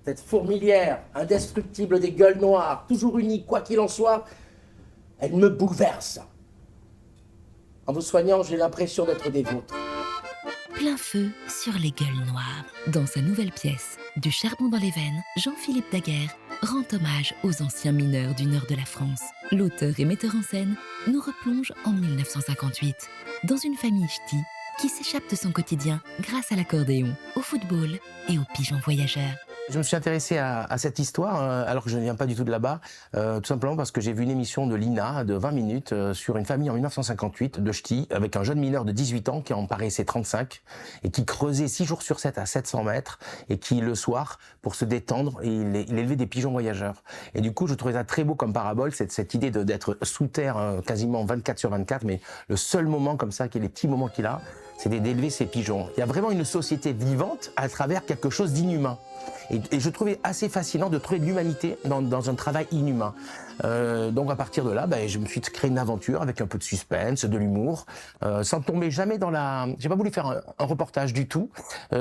Cette fourmilière, indestructible des gueules noires, toujours unie quoi qu'il en soit, elle me bouleverse. En vous soignant, j'ai l'impression d'être des vôtres. Plein feu sur les gueules noires. Dans sa nouvelle pièce, Du charbon dans les veines, Jean-Philippe Daguerre rend hommage aux anciens mineurs du nord de la France. L'auteur et metteur en scène nous replonge en 1958, dans une famille ch'ti qui s'échappe de son quotidien grâce à l'accordéon, au football et aux pigeons voyageurs. Je me suis intéressé à cette histoire, alors que je ne viens pas du tout de là-bas, tout simplement parce que j'ai vu une émission de l'INA de 20 minutes sur une famille en 1958 de ch'tis, avec un jeune mineur de 18 ans qui en paraissait 35, et qui creusait 6 jours sur 7 à 700 mètres, et qui, le soir, pour se détendre, il élevait des pigeons voyageurs. Et du coup, je trouvais ça très beau comme parabole, cette idée d'être sous terre quasiment 24 sur 24, mais le seul moment comme ça, qui est les petits moments qu'il a, c'est d'élever ces pigeons. Il y a vraiment une société vivante à travers quelque chose d'inhumain. Et je trouvais assez fascinant de trouver de l'humanité dans un travail inhumain. Donc à partir de là, je me suis créé une aventure avec un peu de suspense, de l'humour, sans tomber jamais dans la... J'ai pas voulu faire un reportage du tout.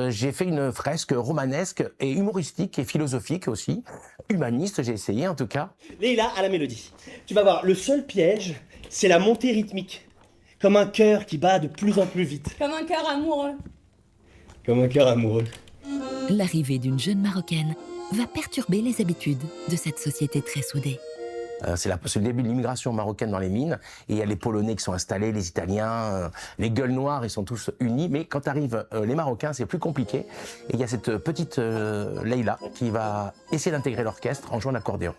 J'ai fait une fresque romanesque et humoristique et philosophique aussi. Humaniste, j'ai essayé en tout cas. Leïla à la mélodie. Tu vas voir, le seul piège, c'est la montée rythmique. Comme un cœur qui bat de plus en plus vite. Comme un cœur amoureux. Comme un cœur amoureux. L'arrivée d'une jeune Marocaine va perturber les habitudes de cette société très soudée. C'est le début de l'immigration marocaine dans les mines, et il y a les Polonais qui sont installés, les Italiens, les gueules noires, ils sont tous unis, mais quand arrivent les Marocains, c'est plus compliqué, et il y a cette petite Leïla qui va essayer d'intégrer l'orchestre en jouant l'accordéon.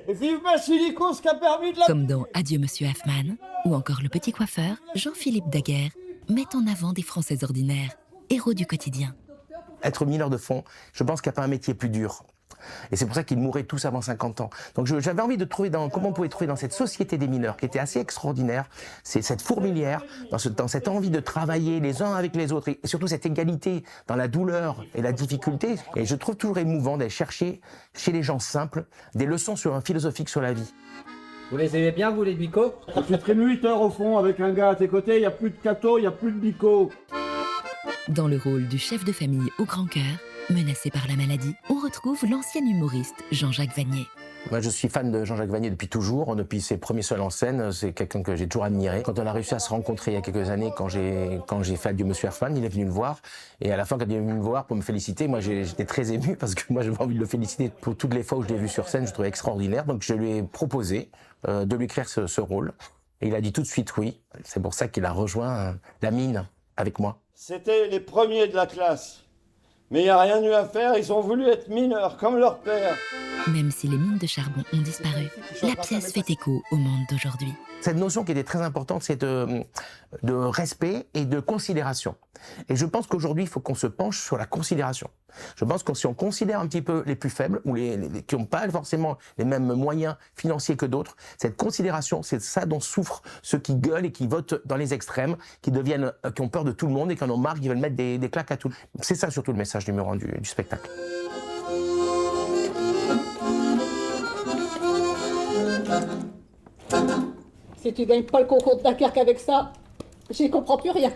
Vive Basilikos qui a permis de la... Comme dans Adieu Monsieur Hoffman, ou encore Le Petit Coiffeur, Jean-Philippe Daguerre met en avant des Français ordinaires, héros du quotidien. Être mineur de fond, je pense qu'il n'y a pas un métier plus dur. Et c'est pour ça qu'ils mouraient tous avant 50 ans. Donc j'avais envie de trouver comment on pouvait trouver dans cette société des mineurs, qui était assez extraordinaire, c'est cette fourmilière, dans cette envie de travailler les uns avec les autres, et surtout cette égalité dans la douleur et la difficulté. Et je trouve toujours émouvant d'aller chercher chez les gens simples des leçons philosophiques sur la vie. Vous les aimez bien, vous, les bicots? Tu traînes 8 heures au fond avec un gars à tes côtés, il n'y a plus de cato, il n'y a plus de bico. Dans le rôle du chef de famille au grand cœur, menacé par la maladie, on retrouve l'ancien humoriste Jean-Jacques Vanier. Moi, je suis fan de Jean-Jacques Vanier depuis toujours, depuis ses premiers seuls en scène. C'est quelqu'un que j'ai toujours admiré. Quand on a réussi à se rencontrer il y a quelques années, quand j'ai fait Adieu Monsieur Hoffman, il est venu me voir. Et à la fin, quand il est venu me voir pour me féliciter, moi, j'étais très ému parce que moi, j'avais envie de le féliciter pour toutes les fois où je l'ai vu sur scène. Je le trouvais extraordinaire. Donc, je lui ai proposé de lui écrire ce rôle. Et il a dit tout de suite oui. C'est pour ça qu'il a rejoint la mine avec moi. C'était les premiers de la classe. Mais il n'y a rien eu à faire, ils ont voulu être mineurs, comme leur père. Même si les mines de charbon ont disparu, la pièce fait écho au monde d'aujourd'hui. Cette notion qui était très importante, c'est de respect et de considération. Et je pense qu'aujourd'hui, il faut qu'on se penche sur la considération. Je pense que si on considère un petit peu les plus faibles, ou qui n'ont pas forcément les mêmes moyens financiers que d'autres, cette considération, c'est ça dont souffrent ceux qui gueulent et qui votent dans les extrêmes, qui ont peur de tout le monde et qui en ont marre, qui veulent mettre des claques à tout. C'est ça surtout le message numéro 1 du spectacle. Si tu gagnes pas le concours de Dunkerque avec ça, j'y comprends plus rien.